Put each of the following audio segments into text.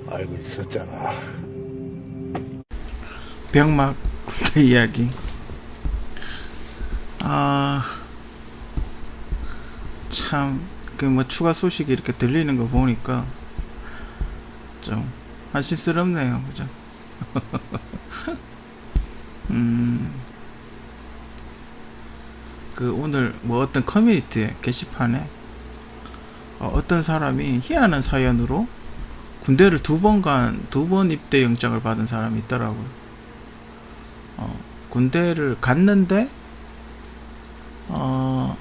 알고 있었잖아. 병막 군대 이야기. 참, 그 뭐 추가 소식이 이렇게 들리는 거 보니까 좀 안심스럽네요, 그죠? 그 오늘 뭐 어떤 커뮤니티에 게시판에 어떤 사람이 희한한 사연으로 군대를 두 번 입대 영장을 받은 사람이 있더라고요. 군대를 갔는데 그러니까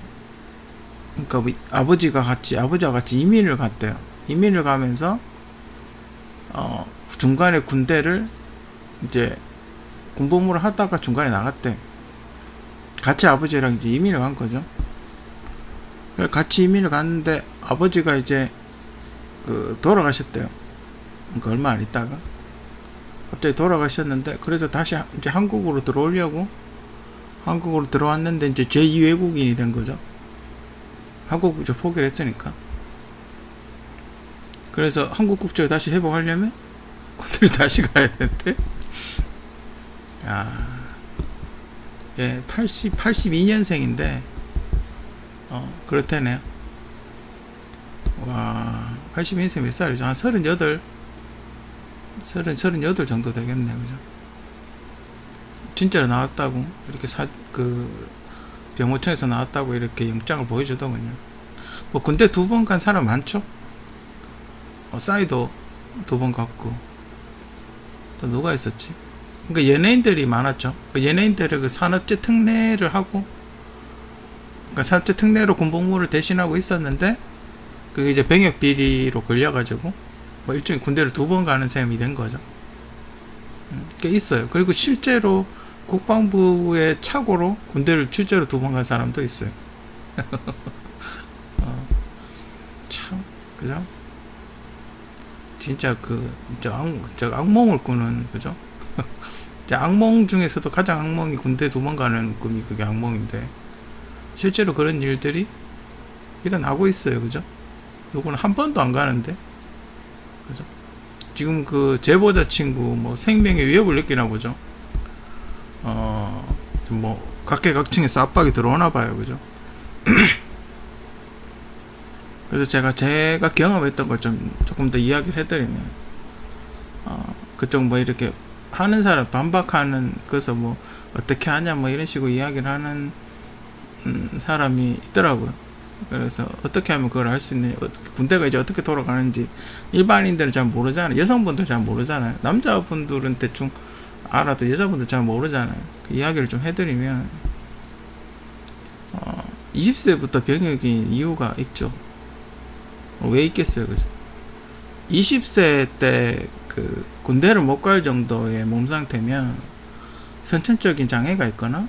뭐 아버지와 같이 이민을 갔대요. 이민을 가면서 중간에 군대를 이제 군복무를 하다가 중간에 나갔대. 같이 아버지랑 이제 이민을 간 거죠. 같이 이민을 갔는데 아버지가 이제 돌아가셨대요. 그러니까 얼마 안 있다가 갑자기 돌아가셨는데, 그래서 다시 이제 한국으로 들어오려고 한국으로 들어왔는데 이제 제2 외국인이 된 거죠. 한국 이제 포기를 했으니까. 그래서 한국 국적을 다시 회복하려면 군대를 다시 가야 되는데, 예, 82년생인데 그렇다네요. 와, 82년생 몇 살이죠? 한 38 정도 되겠네요, 그죠? 진짜로 나왔다고 이렇게 병무청에서 나왔다고 이렇게 영장을 보여주더군요. 뭐 군대 2번 간 사람 많죠? 싸이도 2번 갔고, 또 누가 있었지? 그러니까 연예인들이 많았죠. 연예인들이 그 산업재 특례를 하고, 그러니까 산업재 특례로 군복무를 대신하고 있었는데, 그게 이제 병역 비리로 걸려가지고 뭐 일종의 군대를 2번 가는 셈이 된 거죠. 그게 있어요. 그리고 실제로 국방부의 착오로 군대를 실제로 2번 간 사람도 있어요. 참, 그죠? 진짜 악몽을 꾸는, 그죠? 악몽 중에서도 가장 악몽이 군대 2번 가는 꿈이 그게 악몽인데, 실제로 그런 일들이 일어나고 있어요, 그죠? 요거는 한 번도 안 가는데, 그죠? 지금 그 제보자 친구 뭐 생명의 위협을 느끼나 보죠. 뭐 각계각층에서 압박이 들어오나 봐요, 그죠? 그래서 제가 경험했던 걸 조금 더 이야기를 해드리면, 그쪽 뭐 이렇게 하는 사람 반박하는, 그래서 뭐 어떻게 하냐 뭐 이런 식으로 이야기를 하는 사람이 있더라고요. 그래서 어떻게 하면 그걸 할 수 있느냐, 군대가 이제 어떻게 돌아가는지 일반인들은 잘 모르잖아요. 여성분들 잘 모르잖아요. 남자분들은 대충 알아도 여자분들 잘 모르잖아요. 그 이야기를 좀 해드리면, 20세부터 병역인 이유가 있죠. 왜 있겠어요, 그죠? 20세 때 그 군대를 못 갈 정도의 몸 상태면 선천적인 장애가 있거나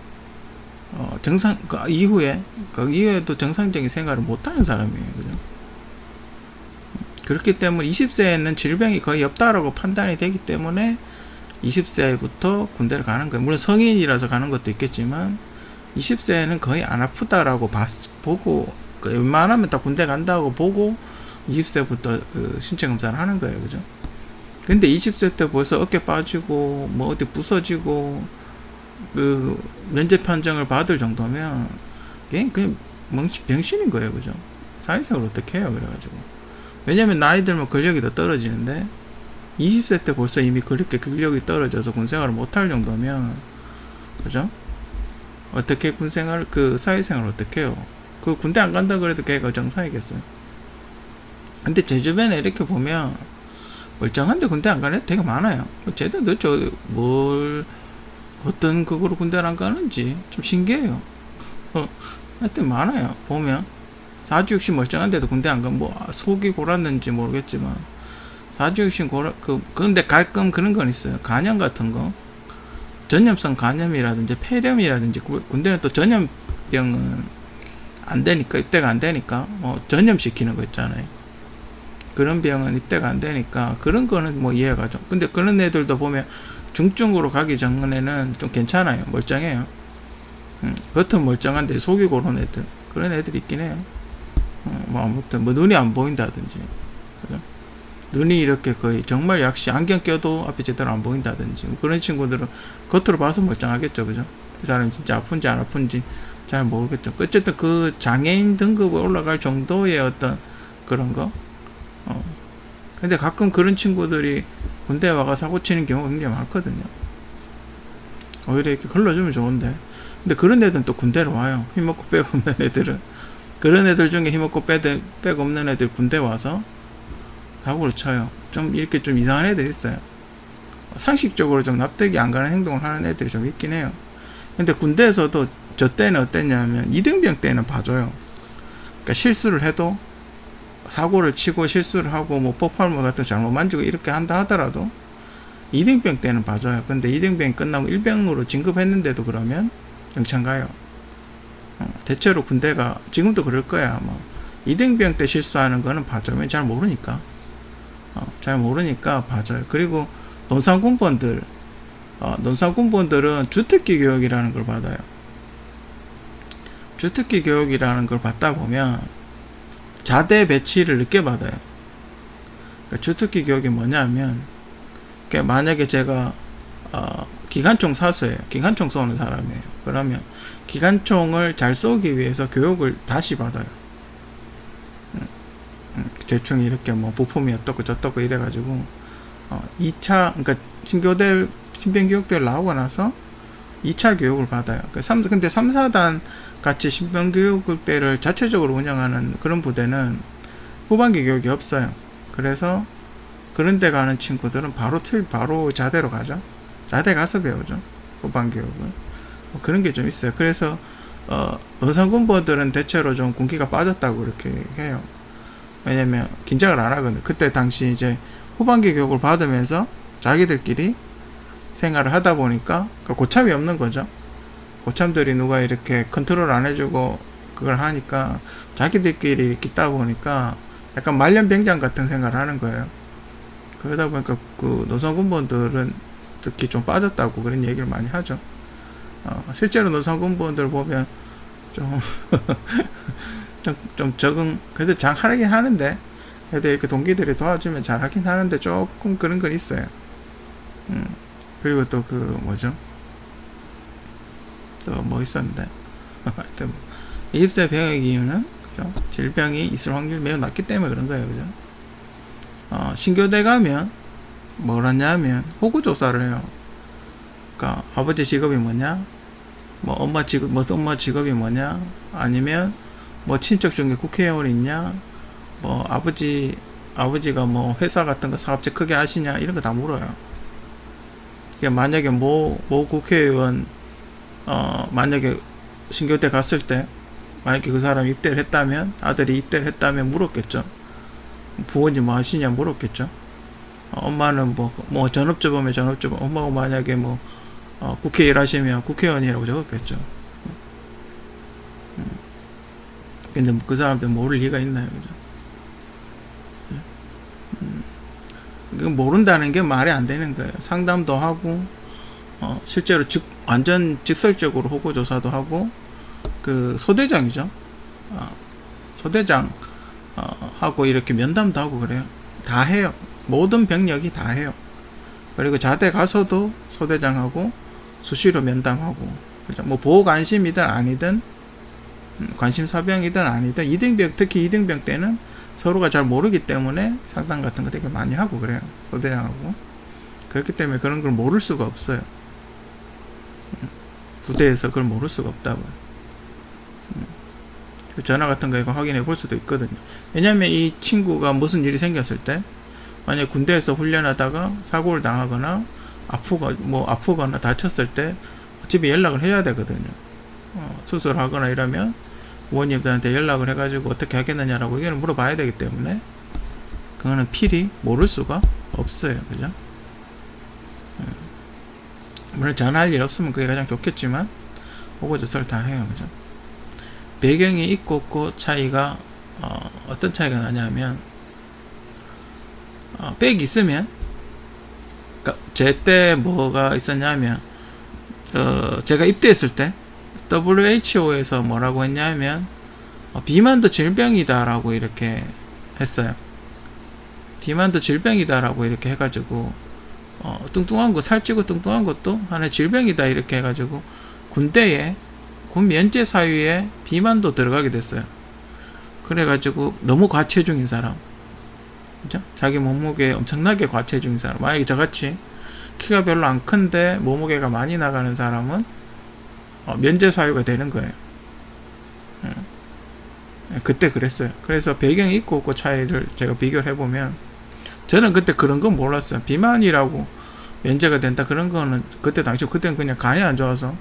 그 이후에도 정상적인 생활을 못하는 사람이에요, 그죠? 그렇기 때문에 20세에는 질병이 거의 없다라고 판단이 되기 때문에 20세부터 군대를 가는 거예요. 물론 성인이라서 가는 것도 있겠지만 20세에는 거의 안 아프다라고 보고, 웬만하면 다 군대 간다고 보고 20세부터 그 신체 검사를 하는 거예요, 그죠? 근데 20세 때 벌써 어깨 빠지고 뭐 어디 부서지고 그 면접 판정을 받을 정도면 그냥 병신인 거예요, 그죠? 사회생활을 어떻게 해요? 그래가지고, 왜냐면 나이 들면 근력이 더 떨어지는데 20세 때 벌써 이미 그렇게 근력이 떨어져서 군생활을 못할 정도면, 그죠? 어떻게 사회생활을 어떻게 해요? 그 군대 안 간다 그래도 걔가 정상이겠어요? 근데 제 주변에 이렇게 보면 멀쩡한데 군대 안 가는 애 되게 많아요. 쟤들 도대체 어떤 그거로 군대를 안 가는지 좀 신기해요. 하여튼 많아요. 보면 사주육신 멀쩡한데도 군대 안 가면 뭐 속이 골았는지 모르겠지만, 사주육신 근데 가끔 그런 건 있어요. 간염 같은 거, 전염성 간염이라든지 폐렴이라든지, 군대는 또 전염병은 안 되니까, 입대가 안 되니까 뭐 전염시키는 거 있잖아요. 그런 병은 입대가 안 되니까 그런 거는 뭐 이해가 좀. 근데 그런 애들도 보면 중증으로 가기 전에는 좀 괜찮아요. 멀쩡해요. 겉은 멀쩡한데 속이 고른 애들, 그런 애들 있긴 해요. 뭐 아무튼 뭐 눈이 안 보인다든지, 그죠? 눈이 이렇게 거의 정말 약시 안경 껴도 앞이 제대로 안 보인다든지, 뭐 그런 친구들은 겉으로 봐서 멀쩡하겠죠, 그죠? 이 사람이 진짜 아픈지 안 아픈지 잘 모르겠죠. 어쨌든 그 장애인 등급에 올라갈 정도의 어떤 그런 거. 근데 가끔 그런 친구들이 군대에 와가 사고 치는 경우가 굉장히 많거든요. 오히려 이렇게 걸러주면 좋은데. 근데 그런 애들은 또 군대로 와요. 힘없고 빽 없는 애들은. 그런 애들 중에 힘없고 빽 없는 애들 군대 와서 사고를 쳐요. 좀 이렇게 좀 이상한 애들이 있어요. 상식적으로 좀 납득이 안 가는 행동을 하는 애들이 좀 있긴 해요. 근데 군대에서도 저 때는 어땠냐면 이등병 때는 봐줘요. 그러니까 실수를 해도, 사고를 치고 실수를 하고 뭐 폭발물 같은 거 잘못 만지고 이렇게 한다 하더라도 이등병 때는 봐줘요. 근데 이등병이 끝나고 일병으로 진급했는데도 그러면 영창 가요. 대체로 군대가 지금도 그럴 거야. 뭐 이등병 때 실수하는 거는 봐줘요. 잘 모르니까. 잘 모르니까 봐줘요. 그리고 논산군번들은 주특기 교육이라는 걸 받아요. 주특기 교육이라는 걸 받다 보면 자대 배치를 늦게 받아요. 그러니까 주특기 교육이 뭐냐면, 그러니까 만약에 제가 기관총 사수예요. 기관총 쏘는 사람이에요. 그러면 기관총을 잘 쏘기 위해서 교육을 다시 받아요. 대충 이렇게 뭐 부품이 어떻고 저떻고 이래가지고 2차, 그러니까 신병교육대를 나오고 나서 2차 교육을 받아요. 근데 3, 4단 같이 신병교육대를 자체적으로 운영하는 그런 부대는 후반기 교육이 없어요. 그래서 그런 데 가는 친구들은 바로 자대로 가죠. 자대 가서 배우죠. 후반기 교육을. 뭐 그런 게 좀 있어요. 그래서 어선군보들은 대체로 좀 군기가 빠졌다고 그렇게 해요. 왜냐면 긴장을 안 하거든요. 그때 당시 이제 후반기 교육을 받으면서 자기들끼리 생활을 하다 보니까 고참이 없는 거죠. 고참들이 누가 이렇게 컨트롤 안 해주고 그걸 하니까 자기들끼리 있다 보니까 약간 말년병장 같은 생활을 하는 거예요. 그러다 보니까 그 노선군번들은 특히 좀 빠졌다고 그런 얘기를 많이 하죠. 실제로 노선군번들 보면 좀 적응, 그래도 잘 하긴 하는데, 그래도 이렇게 동기들이 도와주면 잘 하긴 하는데 조금 그런 건 있어요. 그리고 또 그 뭐죠? 또 뭐 있었는데, 하여튼 20세 병역 이유는 그죠? 질병이 있을 확률이 매우 낮기 때문에 그런 거예요, 그죠? 신교대 가면 뭘 하냐면 호구 조사를 해요. 그러니까 아버지 직업이 뭐냐, 뭐 엄마 직업이 뭐냐, 아니면 뭐 친척 중에 국회의원 있냐, 뭐 아버지가 뭐 회사 같은 거 사업체 크게 하시냐, 이런 거 다 물어요. 그러니까 만약에 모 국회의원 만약에 신교대 갔을 때 만약에 그 사람이 입대를 했다면, 아들이 입대를 했다면 물었겠죠. 부모님 뭐 하시냐 물었겠죠. 엄마는 뭐 전업주부면 전업주부, 엄마가 만약에 뭐 국회 일하시면 국회의원이라고 적었겠죠. 근데 그 사람들 모를 리가 있나요, 그죠? 모른다는 게 말이 안 되는 거예요. 상담도 하고, 실제로 완전 직설적으로 호구조사도 하고, 그 소대장이죠. 소대장 하고 이렇게 면담도 하고 그래요. 다 해요. 모든 병력이 다 해요. 그리고 자대 가서도 소대장하고 수시로 면담하고, 그죠? 뭐 보호관심이든 아니든 관심사병이든 아니든 특히 2등병 때는 서로가 잘 모르기 때문에 상담 같은 거 되게 많이 하고 그래요. 소대장하고. 그렇기 때문에 그런 걸 모를 수가 없어요. 부대에서 그걸 모를 수가 없다고요. 전화 같은 거 이거 확인해 볼 수도 있거든요. 왜냐면 이 친구가 무슨 일이 생겼을 때, 만약 군대에서 훈련하다가 사고를 당하거나 아프거나 다쳤을 때 집에 연락을 해야 되거든요. 수술하거나 이러면 부모님들한테 연락을 해가지고 어떻게 하겠느냐라고 의견을 물어봐야 되기 때문에 그거는 필히 모를 수가 없어요. 그죠? 물론 전화할 일 없으면 그게 가장 좋겠지만 호구조사를 다 해요. 그죠? 배경이 있고 없고 차이가 어떤 차이가 나냐면, 백이 있으면, 그러니까 제 때 뭐가 있었냐면, 제가 입대했을 때 WHO에서 뭐라고 했냐면 비만도 질병이다라고 이렇게 했어요. 비만도 질병이다라고 이렇게 해가지고 뚱뚱한 거, 살찌고 뚱뚱한 것도 하나의 질병이다 이렇게 해가지고 군대에 군 면제 사유에 비만도 들어가게 됐어요. 그래가지고 너무 과체중인 사람, 그죠? 자기 몸무게 엄청나게 과체중인 사람, 만약에 저같이 키가 별로 안 큰데 몸무게가 많이 나가는 사람은 면제 사유가 되는 거예요. 그때 그랬어요. 그래서 배경이 있고 없고 차이를 제가 비교를 해보면, 저는 그때 그런 건 몰랐어요. 비만이라고 면제가 된다 그런 거는 그때 당시, 그때는 그냥 간이 안 좋아서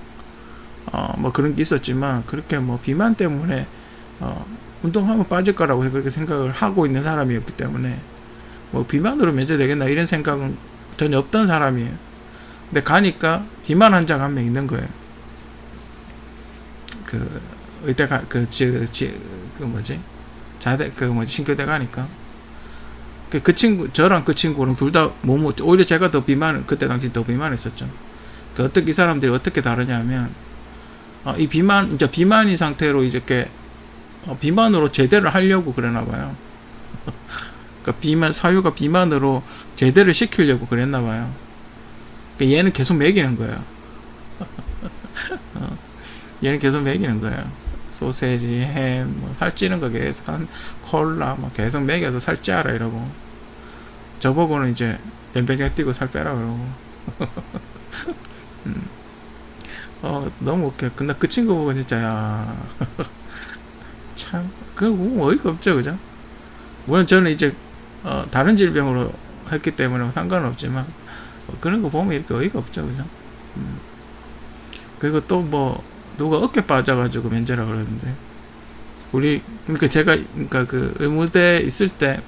뭐 그런 게 있었지만, 그렇게 뭐 비만 때문에 운동하면 빠질 거라고 그렇게 생각을 하고 있는 사람이었기 때문에 뭐 비만으로 면제되겠나 이런 생각은 전혀 없던 사람이에요. 근데 가니까 비만 환자가 한 명 있는 거예요. 그 의대가 신교대 가니까 그 친구, 저랑 그 친구는 둘 다 몸, 오히려 제가 더 그때 당시 더 비만했었죠. 어떻게 이 사람들이 어떻게 다르냐면, 이 이제 비만인 상태로 이렇게 비만으로 제대를 하려고 그러나 봐요. 그러니까 사유가 비만으로 제대를 시키려고 그랬나 봐요. 그러니까 얘는 계속 먹이는 거예요. 얘는 계속 먹이는 거예요. 소세지, 햄, 뭐 살찌는 거 계속 콜라 막 계속 먹여서 살찌하라 이러고, 저보고는 이제 연배제 뛰고 살 빼라 그러고. 너무 웃겨. 근데 그 친구 보고 진짜, 야, 참, 그거 어이가 없죠, 그죠? 물론 저는 이제 다른 질병으로 했기 때문에 상관없지만, 그런 거 보면 이렇게 어이가 없죠, 그죠? 그리고 또 뭐 누가 어깨 빠져가지고 면제라 그러는데, 그러니까 제가, 그러니까 그 의무대 있을 때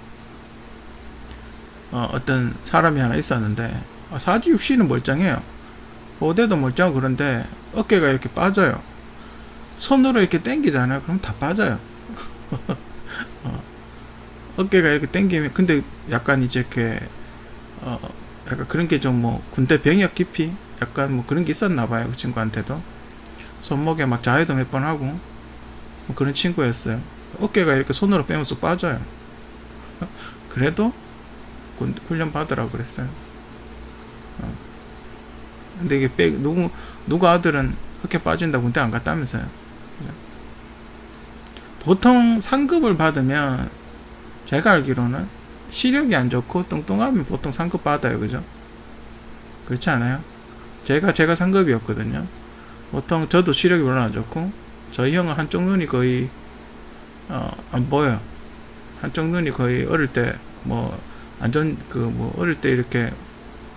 어떤 사람이 하나 있었는데, 사지육신은 멀쩡해요. 보대도 멀쩡하고, 그런데 어깨가 이렇게 빠져요. 손으로 이렇게 당기잖아요. 그럼 다 빠져요. 어깨가 이렇게 당기면, 근데 약간 이제 이렇게 약간 그런 게 좀 뭐 군대 병역 기피 약간 뭐 그런 게 있었나 봐요. 그 친구한테도 손목에 막 자해도 몇 번 하고 뭐 그런 친구였어요. 어깨가 이렇게 손으로 빼면 쑥 빠져요. 그래도 훈련 받으라고 그랬어요. 근데 이게 누구 아들은 어깨 빠진다 군대 안 갔다면서요. 보통 상급을 받으면, 제가 알기로는 시력이 안 좋고 뚱뚱하면 보통 상급 받아요. 그죠? 그렇지 않아요? 제가 상급이었거든요. 보통 저도 시력이 별로 안 좋고, 저희 형은 한쪽 눈이 거의 안 보여요. 한쪽 눈이 거의 어릴 때 뭐 어릴 때 이렇게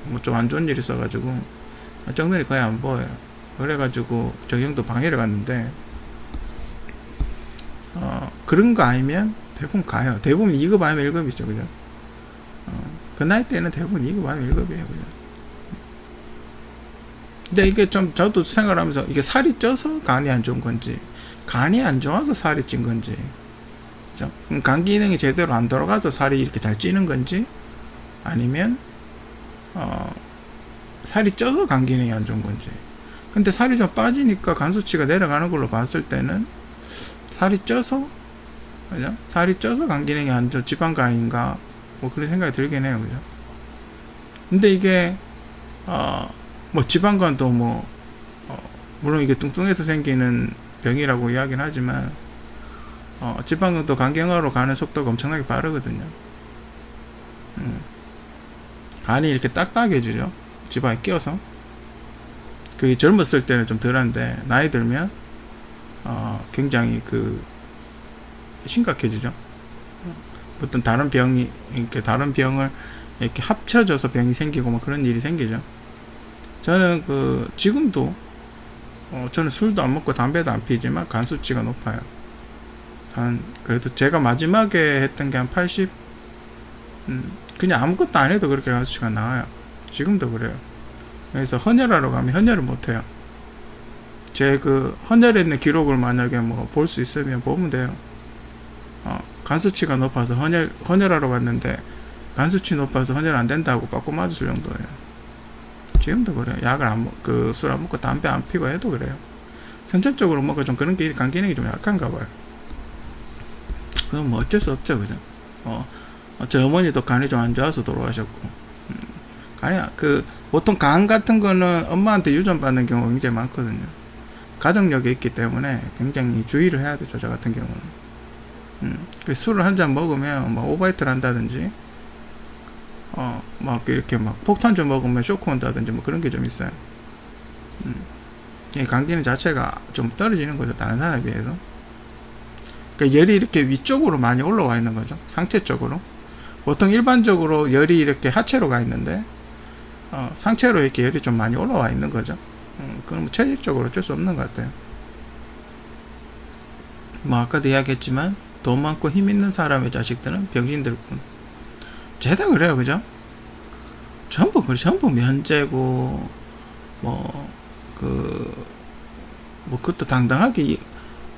뭐 좀 안 좋은 일이 있어가지고 한쪽 눈이 거의 안 보여요. 그래가지고 저희 형도 방해를 갔는데, 그런 거 아니면 대부분 가요. 대부분 2급 아니면 1급이죠. 그죠? 그 나이 때는 대부분 2급 아니면 1급이에요. 그죠? 근데 이게 좀 저도 생각하면서, 이게 살이 쪄서 간이 안 좋은 건지, 간이 안 좋아서 살이 찐 건지, 그죠? 간 기능이 제대로 안 돌아가서 살이 이렇게 잘 찌는 건지, 아니면 살이 쪄서 간 기능이 안 좋은 건지. 근데 살이 좀 빠지니까 간 수치가 내려가는 걸로 봤을 때는 살이 쪄서, 그죠? 살이 쪄서 간 기능이 안 좋은 지방간인가 뭐 그런 생각이 들긴 해요. 그죠? 근데 이게 뭐 지방간도 뭐 물론 이게 뚱뚱해서 생기는 병이라고 이야기는 하지만, 지방간도 간경화로 가는 속도가 엄청나게 빠르거든요. 간이 이렇게 딱딱해지죠. 지방에 끼어서. 그게 젊었을 때는 좀 덜한데, 나이 들면 굉장히 심각해지죠. 어떤 다른 병을 이렇게 합쳐져서 병이 생기고 뭐 그런 일이 생기죠. 저는 지금도 저는 술도 안 먹고 담배도 안 피지만 간 수치가 높아요. 그래도 제가 마지막에 했던 게 한 80, 그냥 아무것도 안 해도 그렇게 간 수치가 나와요. 지금도 그래요. 그래서 헌혈하러 가면 헌혈을 못 해요. 제 헌혈에 있는 기록을 만약에 뭐 볼 수 있으면 보면 돼요. 간 수치가 높아서 헌혈하러 갔는데, 간 수치 높아서 헌혈 안 된다고 빠꾸 맞을 정도예요. 지금도 그래요. 술 안 먹고 담배 안 피고 해도 그래요. 선천적으로 뭔가 좀 그런 게 간 기능이 좀 약한가 봐요. 그건 뭐 어쩔 수 없죠, 그죠? 저 어머니도 간이 좀 안 좋아서 돌아가셨고, 간이, 보통 간 같은 거는 엄마한테 유전받는 경우가 굉장히 많거든요. 가족력이 있기 때문에 굉장히 주의를 해야 되죠, 저 같은 경우는. 술을 한 잔 먹으면, 막, 오바이트를 한다든지, 막, 이렇게 막, 폭탄주 먹으면 쇼크 온다든지, 뭐 그런 게 좀 있어요. 이 간 기능 자체가 좀 떨어지는 거죠, 다른 사람에 비해서. 그러니까 열이 이렇게 위쪽으로 많이 올라와 있는 거죠, 상체 쪽으로. 보통 일반적으로 열이 이렇게 하체로 가 있는데, 상체로 이렇게 열이 좀 많이 올라와 있는 거죠. 그건 뭐 체질적으로 어쩔 수 없는 것 같아요. 뭐 아까도 이야기했지만 돈 많고 힘 있는 사람의 자식들은 병신들 뿐. 죄다 그래요, 그죠? 전부 그래, 전부 면제고 그것도 당당하게.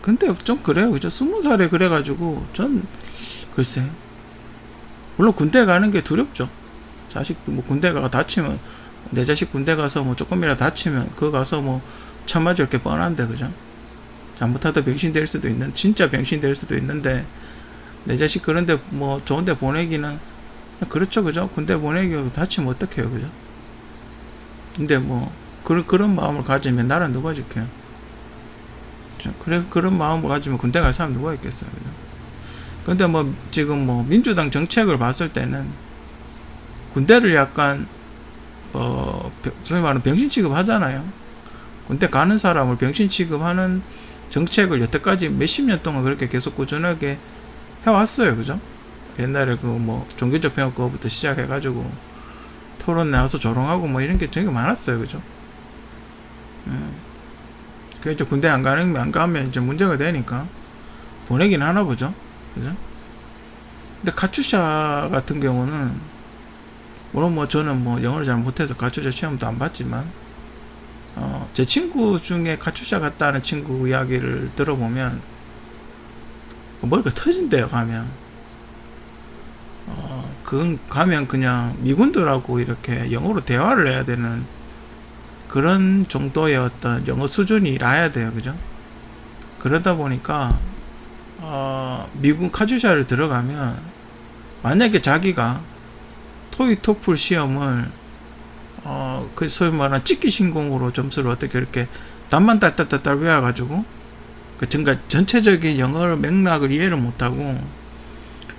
근데 좀 그래요, 그죠? 20살에 그래가지고 전 글쎄, 물론 군대 가는 게 두렵죠. 자식도 뭐 군대 가가 다치면, 내 자식 군대 가서 뭐 조금이라도 다치면 그거 가서 뭐 참맞을 게 뻔한데, 그죠? 잘못하다 병신 될 수도 있는, 진짜 병신 될 수도 있는데, 내 자식 그런데 뭐 좋은데 보내기는 그렇죠, 그죠? 군대 보내기 다치면 어떡해요, 그죠? 근데 뭐 그런 마음을 가지면 나라 누가 지켜요? 그래, 그런 마음을 가지면 군대 갈 사람 누가 있겠어요, 그죠? 근데 뭐 지금 뭐 민주당 정책을 봤을 때는 군대를 약간 소위 말하는 병신 취급하잖아요. 군대 가는 사람을 병신 취급하는 정책을 여태까지 몇십 년 동안 그렇게 계속 꾸준하게 해왔어요, 그죠? 옛날에 그 뭐 종교적 평화 그거부터 시작해가지고 토론 나와서 조롱하고 뭐 이런 게 되게 많았어요, 그죠? 그 이제 군대 안 가면 이제 문제가 되니까 보내긴 하나 보죠, 그죠? 근데 카츄샤 같은 경우는, 물론 뭐 저는 뭐 영어를 잘 못해서 카츄샤 시험도 안 봤지만, 제 친구 중에 카츄샤 갔다 하는 친구 이야기를 들어보면 머리가 터진대요, 가면. 그건 가면 그냥 미군들하고 이렇게 영어로 대화를 해야 되는 그런 정도의 어떤 영어 수준이 나야 돼요, 그죠? 그러다 보니까 미군 카츄샤를 들어가면, 만약에 자기가 토익 토플 시험을 그 소위 말하는 찍기 신공으로 점수를 어떻게 이렇게 답만 딸딸딸 외워가지고, 그러니까 전체적인 영어 맥락을 이해를 못하고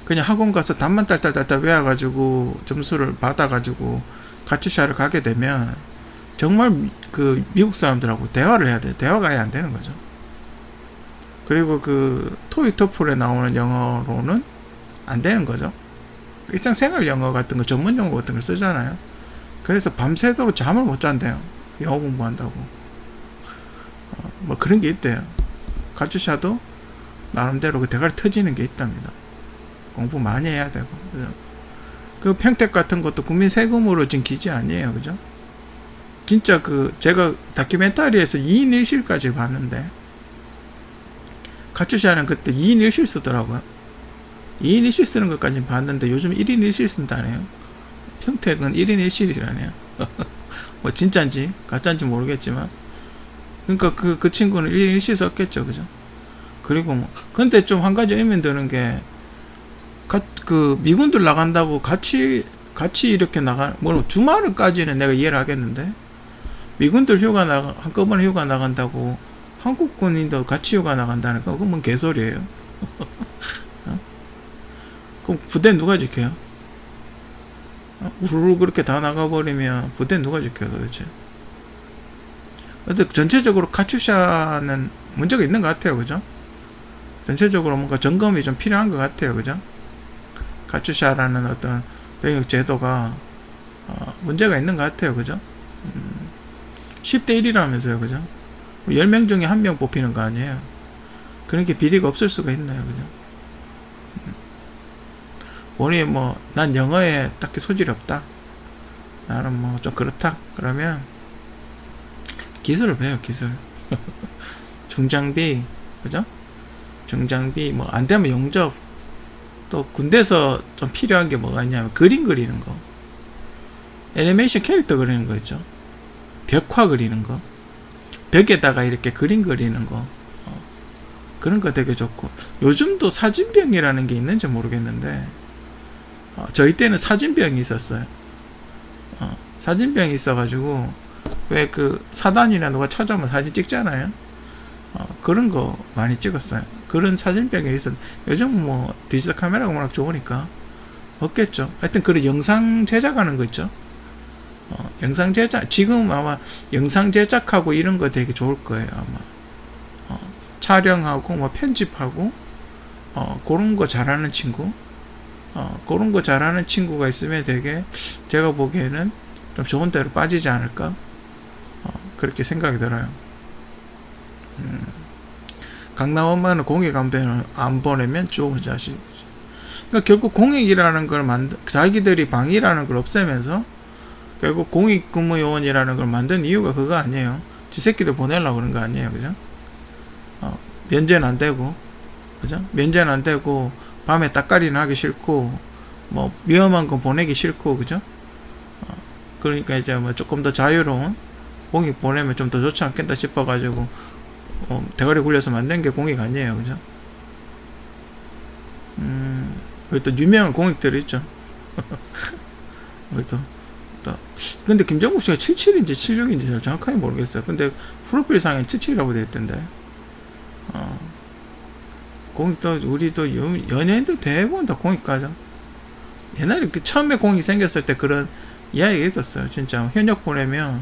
그냥 학원 가서 답만 딸딸딸 외워가지고 점수를 받아가지고 카츄샤를 가게 되면 정말 그 미국 사람들하고 대화를 해야 돼요. 대화가 아예 안 되는 거죠. 그리고 그 토익 토플에 나오는 영어로는 안 되는 거죠. 일상생활 영어 같은 거, 전문 용어 같은 걸 쓰잖아요. 그래서 밤새도록 잠을 못 잔대요, 영어 공부한다고. 뭐 그런 게 있대요. 카츄샤도 나름대로 그 대가리 터지는 게 있답니다. 공부 많이 해야 되고, 그죠? 그 평택 같은 것도 국민 세금으로 진 기지 아니에요, 그죠? 진짜 제가 다큐멘터리에서 2인 1실까지 봤는데, 카츄샤는 그때 2인 1실 쓰더라고요. 2인 1실 쓰는 것까지 봤는데 요즘 1인 1실 쓴다네요. 평택은 1인 1실이라네요. 뭐 진짠지 가짠지 모르겠지만, 그러니까 그 친구는 1인 1실 썼겠죠, 그죠? 그리고 뭐 근데 좀 한 가지 의문 드는 게, 미군들 나간다고 같이 이렇게 뭐 주말까지는 내가 이해를 하겠는데, 미군들 한꺼번에 휴가 나간다고 한국군인도 같이 휴가 나간다는 거, 그건 뭔 개소리예요. 그럼 부대 누가 지켜요? 우르르 그렇게 다 나가버리면 부대 누가 지켜요, 도대체? 근데 전체적으로 카츄샤는 문제가 있는 것 같아요, 그죠? 전체적으로 뭔가 점검이 좀 필요한 것 같아요, 그죠? 카츄샤라는 어떤 병역 제도가 문제가 있는 것 같아요, 그죠? 10대 1이라면서요, 그죠? 10명 중에 1명 뽑히는 거 아니에요? 그런 게 비리가 없을 수가 있나요, 그죠? 본인이 뭐, 난 영어에 딱히 소질이 없다, 나는 뭐 좀 그렇다, 그러면 기술을 배워요, 기술. 중장비, 그죠? 중장비, 뭐 안 되면 용접. 또 군대에서 좀 필요한 게 뭐가 있냐면 그림 그리는 거, 애니메이션 캐릭터 그리는 거 있죠. 벽화 그리는 거, 벽에다가 이렇게 그림 그리는 거, 그런 거 되게 좋고, 요즘도 사진병이라는 게 있는지 모르겠는데, 저희 때는 사진병이 있었어요. 사진병이 있어가지고, 왜 그 사단이나 누가 찾아오면 사진 찍잖아요. 그런 거 많이 찍었어요. 그런 사진병이 있었는데, 요즘 뭐 디지털 카메라가 워낙 좋으니까 없겠죠. 하여튼 그런 영상 제작하는 거 있죠. 영상 제작, 지금 아마 영상 제작하고 이런 거 되게 좋을 거예요, 아마. 촬영하고 뭐 편집하고 그런 거 잘하는 친구, 그런 거 잘하는 친구가 있으면 되게, 제가 보기에는 좀 좋은 데로 빠지지 않을까, 그렇게 생각이 들어요. 강남 엄마는 공익 안 보내면 좋은 자식. 그러니까 결국 공익이라는 걸 자기들이 방위라는 걸 없애면서 결국 공익근무요원이라는 걸 만든 이유가 그거 아니에요. 지 새끼들 보내려고 그런 거 아니에요, 그죠? 면제는 안 되고, 그죠? 면제는 안 되고, 밤에 따까리는 하기 싫고, 뭐, 위험한 거 보내기 싫고, 그죠? 그러니까 이제 뭐 조금 더 자유로운 공익 보내면 좀 더 좋지 않겠다 싶어가지고, 대가리 굴려서 만든 게 공익 아니에요, 그죠? 그리고 또 유명한 공익들이 있죠. 그리고 또, 근데 김정국 씨가 77인지 76인지 잘 정확하게 모르겠어요. 근데 프로필상에 77이라고 되어 있던데. 공익도, 우리도 연예인들 대부분 다 공익 가죠. 옛날에 그 처음에 공익 생겼을 때 그런 이야기가 있었어요. 진짜 현역 보내면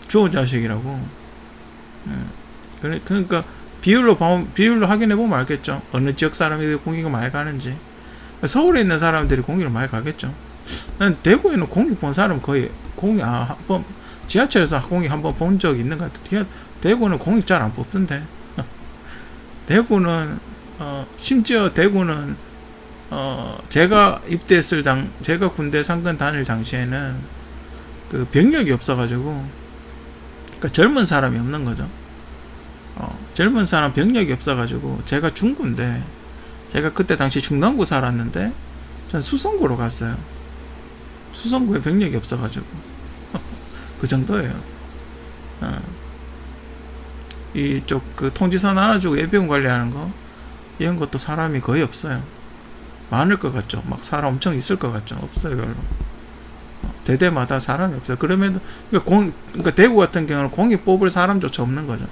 주호 자식이라고. 그러니까 비율로 확인해 보면 알겠죠. 어느 지역 사람들이 공익을 많이 가는지. 서울에 있는 사람들이 공익을 많이 가겠죠. 난 대구에는 공익 본 사람 거의 한번 지하철에서 공익 한번 본 적 있는 것 같아. 대구는 공익 잘 안 뽑던데. 대구는 심지어 대구는 제가 제가 군대 상근 다닐 당시에는 그 병력이 없어가지고, 그러니까 젊은 사람이 없는 거죠. 젊은 사람 병력이 없어가지고, 제가 중구인데, 제가 그때 당시 중랑구 살았는데, 전 수성구로 갔어요. 수성구에 병력이 없어가지고. 그 정도예요. 이쪽 그 통지서 나눠주고 예비군 관리하는 거, 이런 것도 사람이 거의 없어요. 많을 것 같죠? 막 사람 엄청 있을 것 같죠? 없어요, 별로. 대대마다 사람이 없어요. 그러면, 그러니까 대구 같은 경우는 공익 뽑을 사람조차 없는 거죠.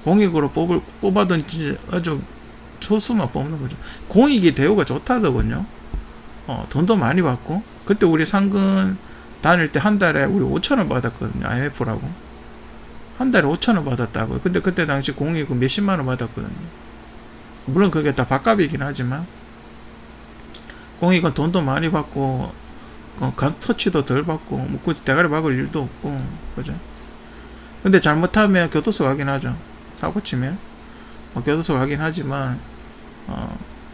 공익으로 뽑아도 아주 소수만 뽑는 거죠. 공익이 대우가 좋다더군요. 돈도 많이 받고, 그때 우리 상근 다닐 때 한 달에 우리 5,000원 받았거든요. IMF라고. 한 달에 5,000원 받았다고요. 근데 그때 당시 공익은 몇십만원 받았거든요. 물론 그게 다 밥값이긴 하지만, 공익은 돈도 많이 받고, 터치도 덜 받고, 뭐 굳이 대가리 박을 일도 없고, 그죠? 근데 잘못하면 교도소 가긴 하죠. 사고 치면. 교도소 가긴 하지만,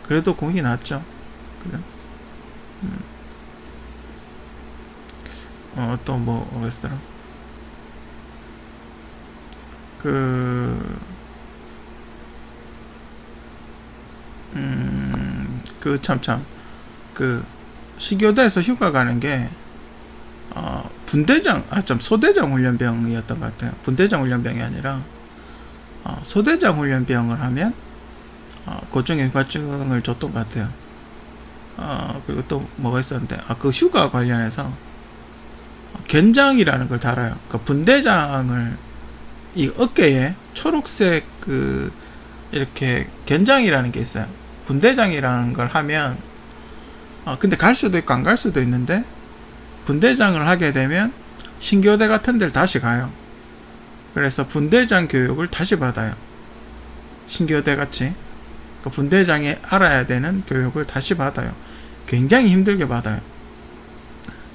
그래도 공익이 낫죠. 그죠? 또 뭐, 어딨더라? 시교대에서 휴가 가는 게, 소대장 훈련병이었던 것 같아요. 분대장 훈련병이 아니라, 소대장 훈련병을 하면, 고정의 휴가증을 줬던 것 같아요. 그리고 또 뭐가 있었는데, 그 휴가 관련해서, 견장이라는 걸 달아요. 그 분대장을, 이 어깨에 초록색 이렇게 견장이라는 게 있어요. 분대장이라는 걸 하면, 근데 갈 수도 있고 안 갈 수도 있는데, 분대장을 하게 되면 신교대 같은 데를 다시 가요. 그래서 분대장 교육을 다시 받아요. 신교대 같이. 그 분대장이 알아야 되는 교육을 다시 받아요. 굉장히 힘들게 받아요.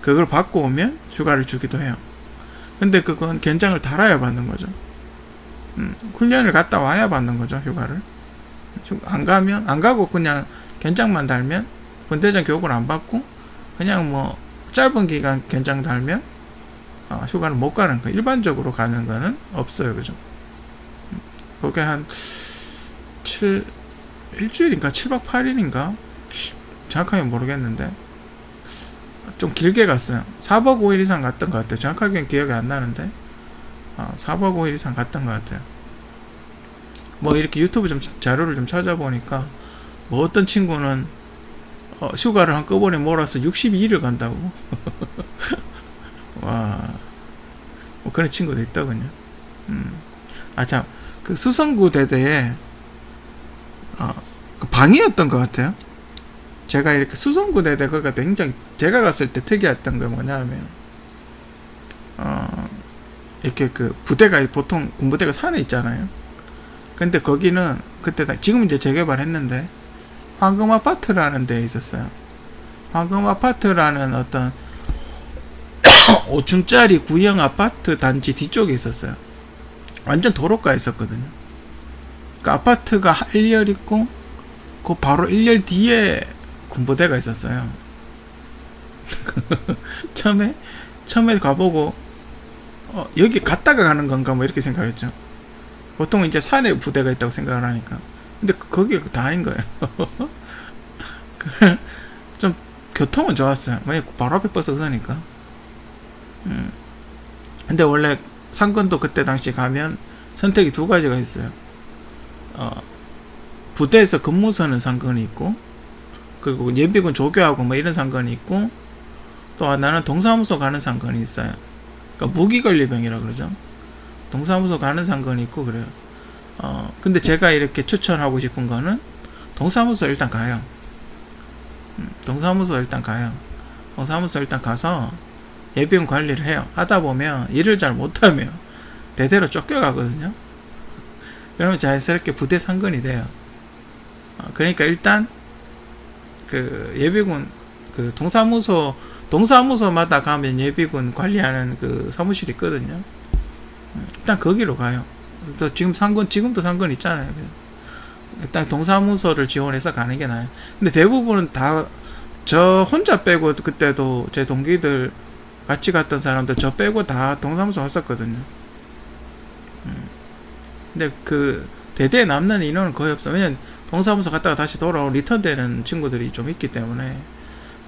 그걸 받고 오면 휴가를 주기도 해요. 근데 그건 견장을 달아야 받는 거죠. 훈련을 갔다 와야 받는 거죠, 휴가를. 안 가고 그냥 견장만 달면, 분대장 교육을 안 받고, 그냥 뭐, 짧은 기간 견장 달면, 휴가를 못 가는 거. 일반적으로 가는 거는 없어요, 그죠? 그게 일주일인가, 7박 8일인가? 정확하게 모르겠는데, 좀 길게 갔어요. 4박 5일 이상 갔던 것 같아요. 정확하게는 기억이 안 나는데, 4박 5일 이상 갔던 것 같아요. 뭐 이렇게 유튜브 좀 자료를 좀 찾아보니까 뭐 어떤 친구는 휴가를 한꺼번에 몰아서 62일을 간다고. 와, 뭐 그런 친구도 있더군요. 참, 그 수성구 대대에 그 방이었던 것 같아요. 제가 이렇게 수성구 대대 거기가 굉장히 제가 갔을 때 특이했던 게 뭐냐면 이렇게 그 부대가 보통 군부대가 산에 있잖아요. 근데 거기는 그때 지금 이제 재개발했는데 황금 아파트라는 데에 있었어요. 황금 아파트라는 어떤 5층짜리 구형 아파트 단지 뒤쪽에 있었어요. 완전 도로가에 있었거든요. 그 아파트가 1열 있고 그 바로 1열 뒤에 군부대가 있었어요. 처음에 가보고 여기 갔다가 가는 건가 뭐 이렇게 생각했죠. 보통은 이제 산에 부대가 있다고 생각을 하니까. 근데 거기가 다인 거예요. 좀 교통은 좋았어요. 만약 바로 앞에 버스가 서니까. 근데 원래 상권도 그때 당시 가면 선택이 두 가지가 있어요. 부대에서 근무서는 상권이 있고, 그리고 예비군 조교하고 뭐 이런 상권이 있고, 또 하나는 동사무소 가는 상권이 있어요. 그러니까 무기관리병이라 그러죠. 동사무소 가는 상권이 있고 그래요. 근데 제가 이렇게 추천하고 싶은 거는 동사무소 일단 가요. 동사무소 일단 가서 예비군 관리를 해요. 하다 보면 일을 잘 못하면 대대로 쫓겨가거든요. 그러면 자연스럽게 부대 상근이 돼요. 그러니까 일단 그 예비군 그 동사무소마다 가면 예비군 관리하는 그 사무실이 있거든요. 일단 거기로 가요. 또 지금도 상권 있잖아요. 일단 동사무소를 지원해서 가는 게 나아요. 근데 대부분은 다 저 혼자 빼고 그때도 제 동기들 같이 갔던 사람들 저 빼고 다 동사무소 갔었거든요. 근데 그 대대에 남는 인원은 거의 없어요. 왜냐면 동사무소 갔다가 다시 돌아오고 리턴되는 친구들이 좀 있기 때문에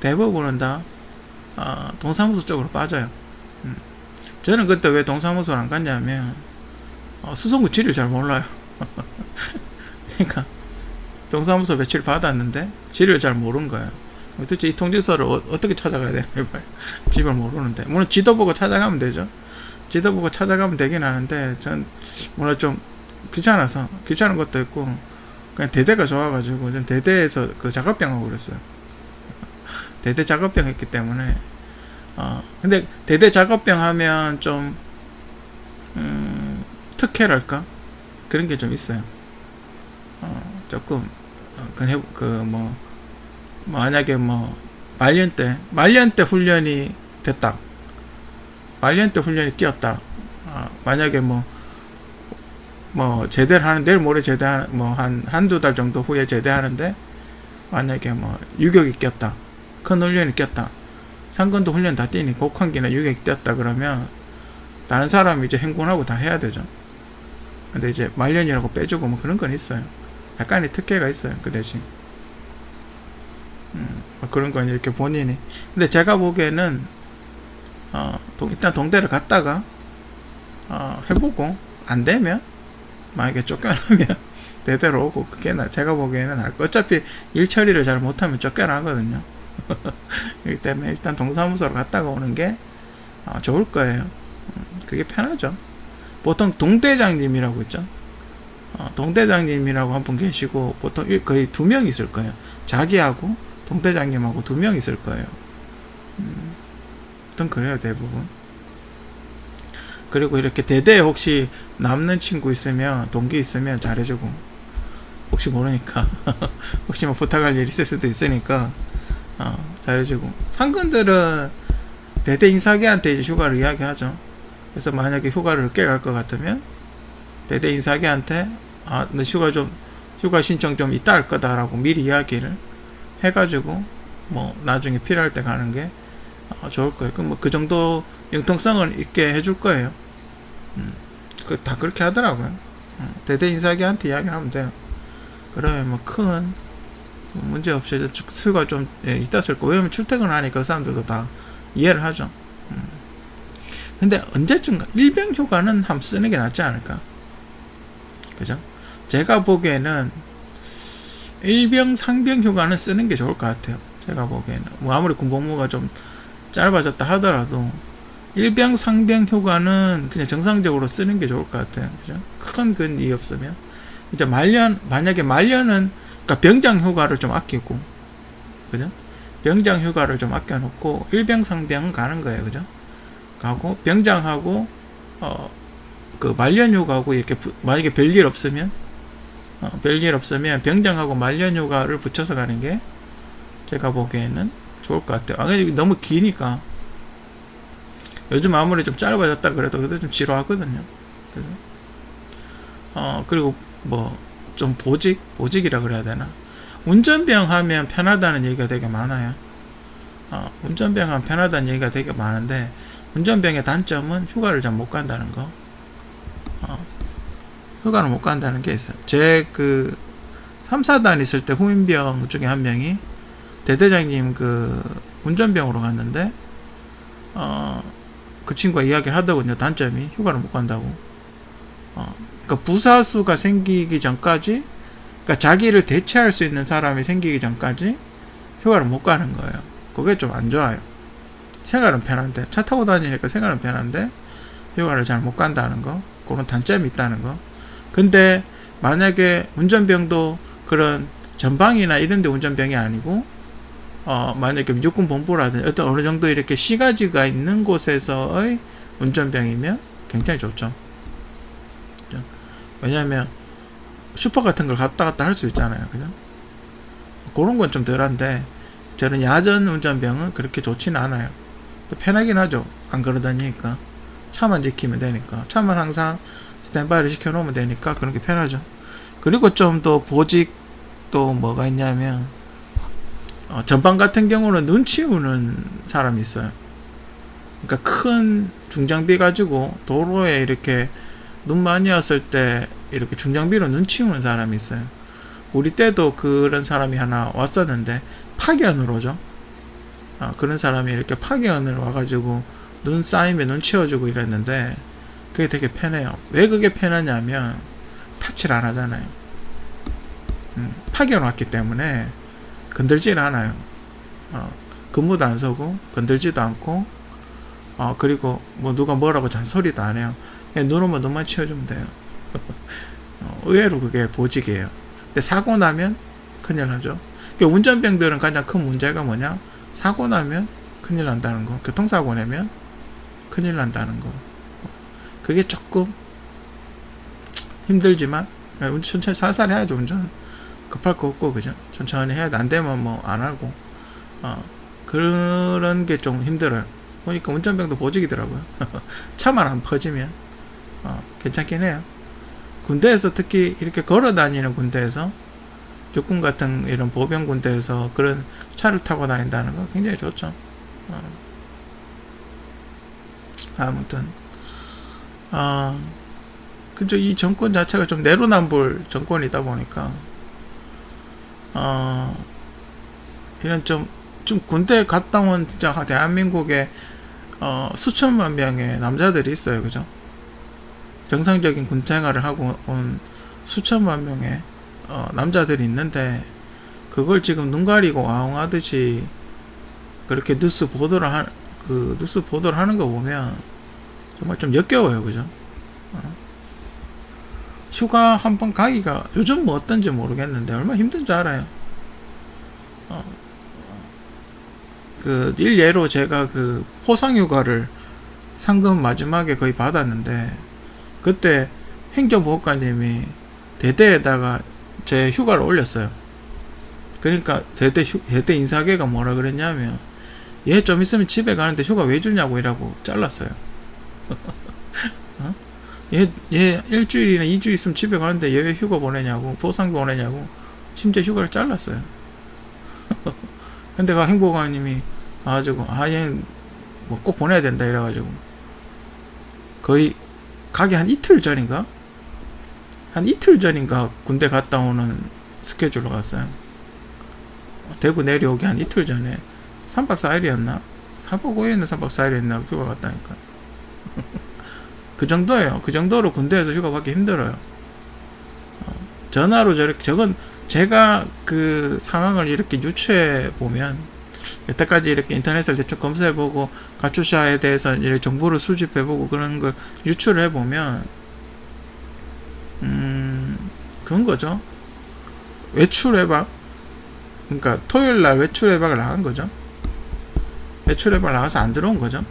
대부분은 다 동사무소 쪽으로 빠져요. 저는 그때 왜 동사무소를 안 갔냐면 수성구 지리를 잘 몰라요. 그러니까 동사무소 배치를 받았는데 지리를 잘 모르는 거예요. 도대체 이 통지서를 어떻게 찾아가야 되나 집을 모르는데. 물론 지도 보고 찾아가면 되죠. 지도 보고 찾아가면 되긴 하는데 전 뭐라 좀 귀찮은 것도 있고 그냥 대대가 좋아가지고 전 대대에서 그 작업병하고 그랬어요. 대대 작업병 했기 때문에 근데 대대 작업병 하면 좀 특혜랄까 그런 게 좀 있어요. 조금 만약에 말년 때 훈련이 됐다. 말년 때 훈련이 뛰었다. 만약에 제대를 하는 내일 모레 제대하는 한두 달 정도 후에 제대하는데 만약에 유격이 꼈다. 큰 훈련이 꼈다. 상권도 훈련 다 뛰니 곡한기나 유격이 뛰었다 그러면 다른 사람이 이제 행군하고 다 해야 되죠. 근데 이제 말년이라고 빼주고 그런 건 있어요. 약간의 특혜가 있어요. 그 대신 그런 건 이렇게 본인이. 근데 제가 보기에는 일단 동대를 갔다가 해보고 안 되면 만약에 쫓겨나면 대대로 오고 그게 제가 보기에는 할 거. 어차피 일 처리를 잘 못하면 쫓겨나거든요. 그렇기 때문에 일단 동사무소로 갔다가 오는 게 좋을 거예요. 그게 편하죠. 보통 동대장님이라고 있죠. 동대장님이라고 한 분 계시고 보통 거의 2명 있을 거예요. 자기하고 동대장님하고 2명 있을 거예요. 보통 그래요, 대부분. 그리고 이렇게 대대에 혹시 남는 친구 있으면, 동기 있으면 잘해주고, 혹시 모르니까 혹시 부탁할 일 있을 수도 있으니까 잘해주고. 상근들은 대대 인사기한테 이제 휴가를 이야기하죠. 그래서 만약에 휴가를 늦게 갈 것 같으면 대대 인사기한테 너 휴가 신청 좀 이따 할 거다라고 미리 이야기를 해가지고 나중에 필요할 때 가는 게 좋을 거예요. 그 정도 융통성을 있게 해줄 거예요. 다 그렇게 하더라고요. 대대 인사기한테 이야기를 하면 돼요. 그러면 큰 문제 없이 휴가 좀 이따 쓸 거. 왜냐면 출퇴근하니까 그 사람들도 다 이해를 하죠. 근데 언제쯤가 일병 휴가는 한번 쓰는 게 낫지 않을까? 그죠? 제가 보기에는 일병 상병 휴가는 쓰는 게 좋을 것 같아요. 제가 보기에는 뭐 아무리 군복무가 좀 짧아졌다 하더라도 일병 상병 휴가는 그냥 정상적으로 쓰는 게 좋을 것 같아요. 그죠? 큰 근이 없으면 이제 만약에 말년은 그러니까 병장 휴가를 좀 아끼고, 그죠? 병장 휴가를 좀 아껴놓고 일병 상병은 가는 거예요. 그죠? 가고 병장하고 그 말년 휴가하고 이렇게 만약에 별일 없으면 병장하고 말년 휴가를 붙여서 가는 게 제가 보기에는 좋을 것 같아요. 아, 너무 기니까 요즘 아무리 좀 짧아졌다 그래도 좀 지루하거든요. 그래서 그리고 뭐 좀 보직이라 그래야 되나, 운전병 하면 편하다는 얘기가 되게 많아요. 운전병 하면 편하다는 얘기가 되게 많은데 운전병의 단점은 휴가를 잘 못 간다는 거. 휴가를 못 간다는 게 있어요. 제 그 3, 4단 있을 때 후임병 중에 한 명이 대대장님 그 운전병으로 갔는데 그 친구가 이야기를 하더군요. 단점이 휴가를 못 간다고. 그러니까 부사수가 생기기 전까지, 그러니까 자기를 대체할 수 있는 사람이 생기기 전까지 휴가를 못 가는 거예요. 그게 좀 안 좋아요. 생활은 편한데, 차 타고 다니니까 생활은 편한데 휴가를 잘 못 간다는 거, 그런 단점이 있다는 거. 근데 만약에 운전병도 그런 전방이나 이런 데 운전병이 아니고 만약에 육군 본부라든지 어떤 어느 정도 이렇게 시가지가 있는 곳에서의 운전병이면 굉장히 좋죠. 왜냐하면 슈퍼 같은 걸 갔다 할 수 있잖아요. 그죠? 그런 건 좀 덜한데 저는 야전 운전병은 그렇게 좋지는 않아요. 또 편하긴 하죠. 안 걸어다니니까. 차만 지키면 되니까. 차만 항상 스탠바이를 시켜놓으면 되니까 그런 게 편하죠. 그리고 좀 더 보직도 뭐가 있냐면 전방 같은 경우는 눈치 우는 사람이 있어요. 그러니까 큰 중장비 가지고 도로에 이렇게 눈 많이 왔을 때 이렇게 중장비로 눈치 우는 사람이 있어요. 우리 때도 그런 사람이 하나 왔었는데 파견으로죠. 그런 사람이 이렇게 파견을 와가지고 눈 쌓이면 눈 치워주고 이랬는데 그게 되게 편해요. 왜 그게 편하냐면 타치를 안 하잖아요. 파견 왔기 때문에 건들질 않아요. 근무도 안 서고 건들지도 않고 그리고 뭐 누가 뭐라고 잔소리도 안 해요. 그냥 눈 오면 눈만 치워주면 돼요. 의외로 그게 보직이에요. 근데 사고 나면 큰일 나죠. 그러니까 운전병들은 가장 큰 문제가 뭐냐, 사고 나면 큰일 난다는 거, 교통사고 내면 큰일 난다는 거. 그게 조금 힘들지만 천천히 살살 해야죠. 운전 급할 거 없고, 그죠? 천천히 해야 돼. 안 되면 뭐 안 하고 그런 게 좀 힘들어요. 보니까 운전병도 보직이더라고요. 차만 안 퍼지면 괜찮긴 해요. 군대에서 특히 이렇게 걸어 다니는 군대에서, 육군 같은 이런 보병 군대에서 그런 차를 타고 다닌다는 건 굉장히 좋죠. 아무튼 그죠. 이 정권 자체가 좀 내로남불 정권이다 보니까 이런 좀 군대 갔다 온 진짜 대한민국에 수천만 명의 남자들이 있어요. 그죠? 정상적인 군 생활을 하고 온 수천만 명의 남자들이 있는데 그걸 지금 눈 가리고 아웅하듯이 그렇게 뉴스 보도를 하는 거 보면 정말 좀 역겨워요. 그죠? 휴가 한 번 가기가 요즘 뭐 어떤지 모르겠는데 얼마나 힘든지 알아요. 그 일예로 제가 그 포상휴가를 상금 마지막에 거의 받았는데 그때 행정보호관님이 대대에다가 제 휴가를 올렸어요. 그러니까 대대 인사계가 뭐라 그랬냐면 얘 좀 있으면 집에 가는데 휴가 왜 주냐고 이라고 잘랐어요. 얘 일주일이나 2주 있으면 집에 가는데 얘 왜 휴가 보내냐고, 보상 보내냐고, 심지어 휴가를 잘랐어요. 근데 그 행보관님이 와가지고 얘 뭐 꼭 보내야 된다 이래가지고 거의 가기 한 이틀 전인가 군대 갔다 오는 스케줄로 갔어요. 대구 내려오기 한 이틀 전에 3박 4일이었나? 4박 5일이었나 3박 4일이었나 휴가 갔다니까. 그 정도예요. 그 정도로 군대에서 휴가 받기 힘들어요. 전화로 저렇게, 저건 제가 그 상황을 이렇게 유추해 보면, 여태까지 이렇게 인터넷을 대충 검색해보고 가출샤에 대해서 이렇게 정보를 수집해보고 그런 걸 유추를 해보면 그런 거죠. 외출 해박, 그러니까 토요일날 외출 해박을 나간 거죠. 외출 해박을 나가서 안 들어온 거죠.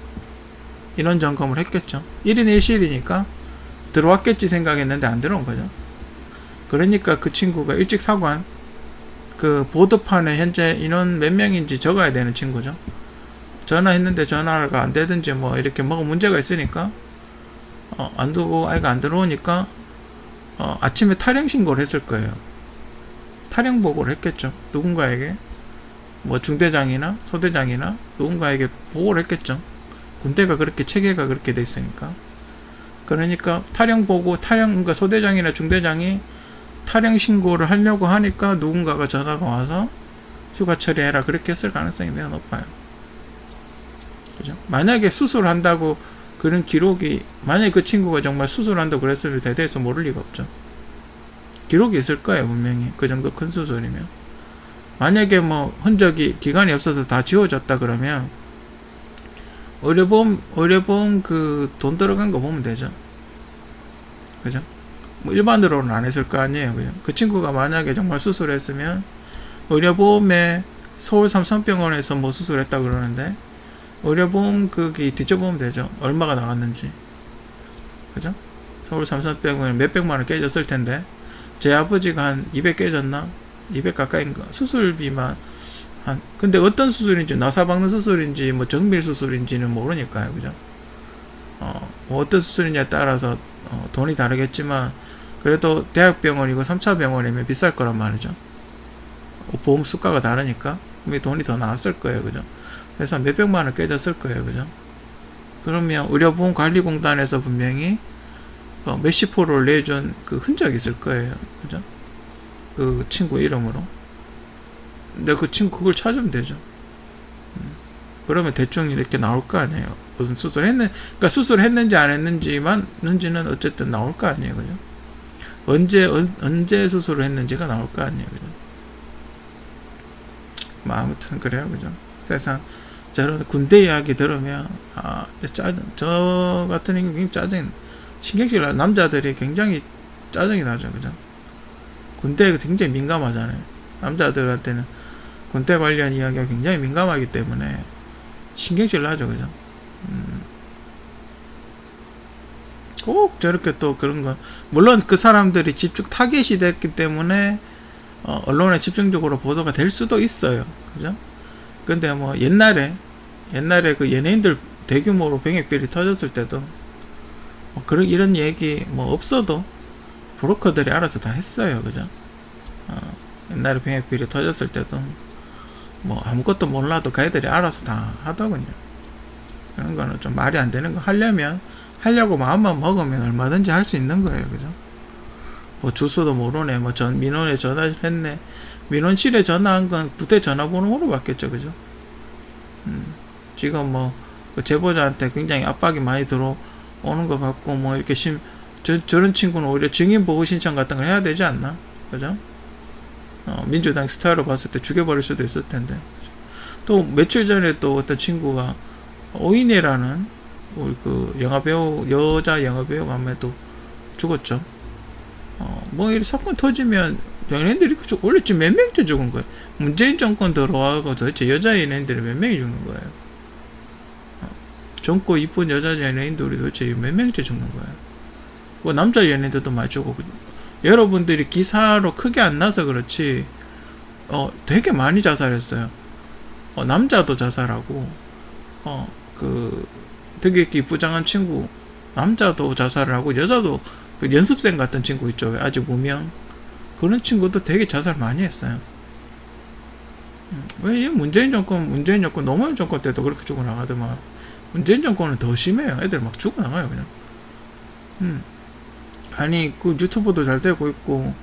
인원 점검을 했겠죠. 1인 1실이니까 들어왔겠지 생각했는데 안 들어온 거죠. 그러니까 그 친구가 일찍 사관, 그 보드판에 현재 인원 몇 명인지 적어야 되는 친구죠. 전화했는데 전화가 안 되든지 뭐 이렇게 뭐가 문제가 있으니까 안 두고 아이가 안 들어오니까 아침에 탈영 신고를 했을 거예요. 탈영 보고를 했겠죠. 누군가에게, 뭐 중대장이나 소대장이나 누군가에게 보고를 했겠죠. 군대가 그렇게 체계가 그렇게 돼 있으니까. 그러니까 탈영 보고, 그러니까 소대장이나 중대장이 탈영 신고를 하려고 하니까 누군가가 전화가 와서 휴가 처리해라 그렇게 했을 가능성이 매우 높아요. 그죠? 만약에 수술한다고 그런 기록이, 만약에 그 친구가 정말 수술한다고 그랬으면 대대해서 모를 리가 없죠. 기록이 있을 거예요, 분명히. 그 정도 큰 수술이면. 만약에 뭐 흔적이, 기간이 없어서 다 지워졌다 그러면 의료보험 그 돈 들어간 거 보면 되죠. 그죠? 뭐 일반으로는 안 했을 거 아니에요. 그죠? 그 친구가 만약에 정말 수술했으면 의료보험에 서울 삼성병원에서 뭐 수술했다 그러는데 의료보험 그게 뒤져보면 되죠. 얼마가 나갔는지. 그죠? 서울 삼성병원에 몇백만원 깨졌을 텐데 제 아버지가 한 200 깨졌나? 200 가까이인가? 수술비만 근데 어떤 수술인지, 나사 박는 수술인지 뭐 정밀 수술인지는 모르니까요. 그죠? 뭐 어떤 수술이냐에 따라서 돈이 다르겠지만 그래도 대학병원이고 3차 병원이면 비쌀 거란 말이죠. 보험 수가가 다르니까 돈이 더 나왔을 거예요. 그죠? 그래서 몇백만원 깨졌을 거예요. 그죠? 그러면 의료보험관리공단에서 분명히 몇십 프로를 내준 그 흔적이 있을 거예요. 그죠? 그 친구 이름으로. 근데 그 친구 그걸 찾으면 되죠. 그러면 대충 이렇게 나올 거 아니에요. 무슨 그러니까 수술했는지 안 했는지는 어쨌든 나올 거 아니에요. 그죠? 언제 수술을 했는지가 나올 거 아니에요. 그죠? 뭐 아무튼 그래요. 그죠? 세상, 저런 군대 이야기 들으면, 저 같은 경우 굉장히 신경질 나요. 남자들이 굉장히 짜증이 나죠. 그죠? 군대에 굉장히 민감하잖아요. 남자들한테는 군대 관련 이야기가 굉장히 민감하기 때문에 신경질 나죠. 그죠? 꼭 저렇게 또 그런 거, 물론 그 사람들이 집중 타겟이 됐기 때문에 언론에 집중적으로 보도가 될 수도 있어요. 그죠? 근데 뭐 옛날에 그 연예인들 대규모로 병역비리 터졌을 때도 뭐 그런 이런 얘기 뭐 없어도 브로커들이 알아서 다 했어요. 그죠? 옛날에 병역비리 터졌을 때도 뭐 아무것도 몰라도 그 애들이 알아서 다 하더군요. 그런 거는 좀 말이 안 되는 거. 하려고 마음만 먹으면 얼마든지 할 수 있는 거예요. 그죠? 뭐 주소도 모르네. 뭐 민원에 전화했네. 민원실에 전화한 건 부대 전화번호로 받겠죠. 그죠? 지금 뭐 그 제보자한테 굉장히 압박이 많이 들어오는 거 같고, 뭐 이렇게 저런 친구는 오히려 증인 보호 신청 같은 걸 해야 되지 않나? 그죠? 민주당 스타일로 봤을 때 죽여버릴 수도 있을 텐데. 또 며칠 전에 또 어떤 친구가 오인혜라는 우리 그 영화배우, 여자 영화배우 아무래도 죽었죠. 뭐 이 사건 터지면 연예인들이 원래 지금 몇 명째 죽은 거예요. 문재인 정권 들어와서 도대체 여자 연예인들이 몇 명이 죽는 거예요. 젊고 이쁜 여자 연예인들이 도대체 몇 명째 죽는 거예요. 뭐 남자 연예인들도 많이 죽고. 여러분들이 기사로 크게 안 나서 그렇지 되게 많이 자살했어요. 남자도 자살하고 그 되게 이렇게 이쁘장한 친구 남자도 자살을 하고, 여자도 그 연습생 같은 친구 있죠. 아주 무명 그런 친구도 되게 자살 많이 했어요. 왜 이 문재인 정권 노무현 정권 때도 그렇게 죽어나가더만 문재인 정권은 더 심해요. 애들 막 죽어나가요 그냥. 아니 그 유튜브도 잘 되고 있고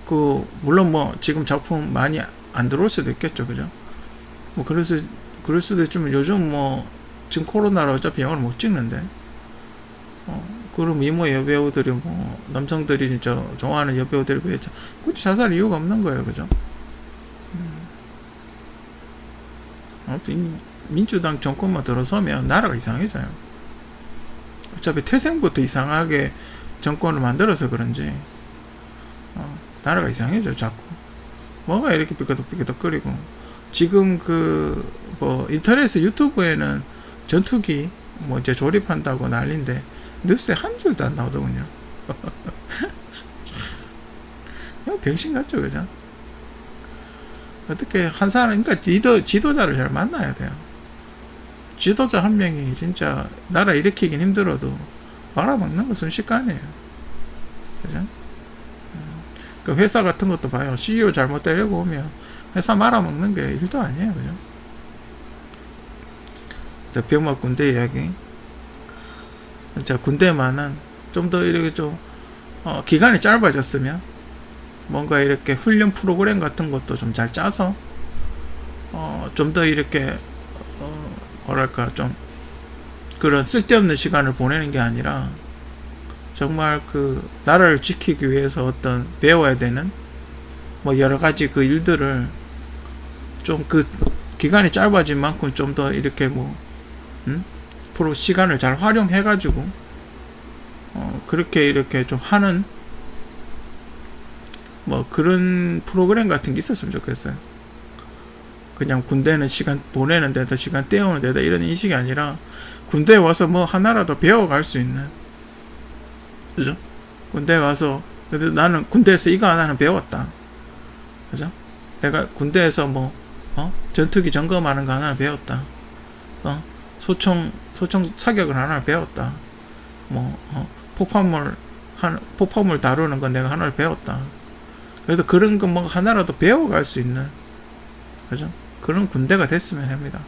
그 물론 뭐 지금 작품 많이 안 들어올 수도 있겠죠. 그죠? 뭐 그럴 수도 있지만 요즘 뭐 지금 코로나로 어차피 영화를 못 찍는데 그럼 이모 여배우들이 뭐 남성들이 진짜 좋아하는 여배우들이 왜 굳이 자살 이유가 없는 거예요, 그죠? 아무튼 이 민주당 정권만 들어서면 나라가 이상해져요. 어차피 태생부터 이상하게 정권을 만들어서 그런지 나라가 이상해져 자꾸. 뭐가 이렇게 삐끗삐끗거리고. 지금 뭐 인터넷 유튜브에는 전투기 뭐 이제 조립한다고 난리인데 뉴스에 한 줄도 안 나오더군요. 참, 병신 같죠, 그죠? 어떻게 한 사람, 그러니까 지도자를 잘 만나야 돼요. 지도자 한 명이 진짜 나라 일으키긴 힘들어도 말아먹는 건 순식간이에요. 그죠? 그 회사 같은 것도 봐요. CEO 잘못 되려고 오면 회사 말아먹는 게 일도 아니에요, 그죠? 병맛 군대 이야기. 진짜 군대만은 좀 더 이렇게 좀 기간이 짧아졌으면 뭔가 이렇게 훈련 프로그램 같은 것도 좀 잘 짜서 좀 더 이렇게 뭐랄까 좀 그런 쓸데없는 시간을 보내는 게 아니라 정말 그 나라를 지키기 위해서 어떤 배워야 되는 뭐 여러 가지 그 일들을 좀 그 기간이 짧아진 만큼 좀 더 이렇게 뭐 프로 시간을 잘 활용해 가지고 그렇게 이렇게 좀 하는 뭐 그런 프로그램 같은 게 있었으면 좋겠어요. 그냥 군대는 시간 보내는 데다 시간 때우는 데다 이런 인식이 아니라 군대에 와서 뭐 하나라도 배워갈 수 있는, 그죠? 군대에 와서 그래도 나는 군대에서 이거 하나는 배웠다, 그죠? 내가 군대에서 뭐 전투기 점검하는 거 하나 배웠다, 소총 사격을 하나 배웠다, 뭐 폭발물 다루는 건 내가 하나를 배웠다. 그래도 그런 거 뭐 하나라도 배워갈 수 있는, 그죠? 그런 군대가 됐으면 합니다.